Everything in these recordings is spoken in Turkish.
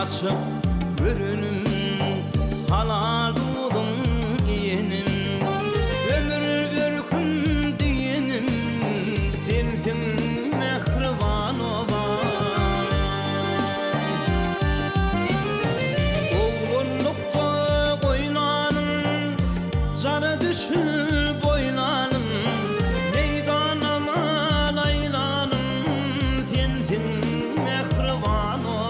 açıp gülünüm, halal dudum iyenim, ömür ürküm diyenim, sensin mehriban olan. Oğlunlukta koynanım, canı düşür boynanım, meydanıma laylanım, sensin mehriban olan.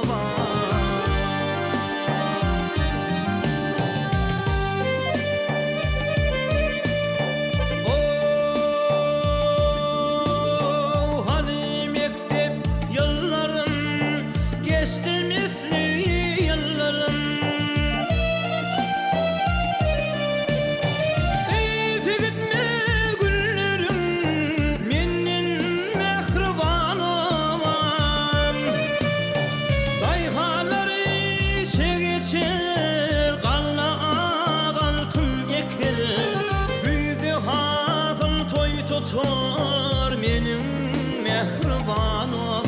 Tutar menin mehriban olan.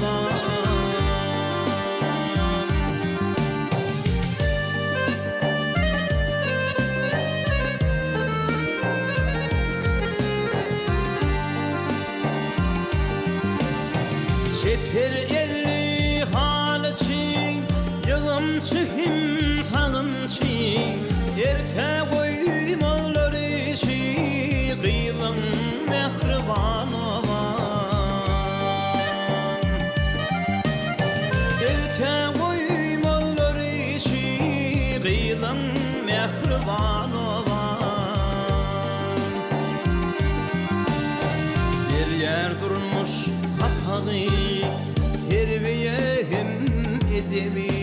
Çeper elli hal için, yığım çıkım sağım için, erte koymalar için kıyılım mehriban olan. Erte koymalar için kıyılım mehriban olan. Bir yer durmuş hatalı, terbiyem edebi,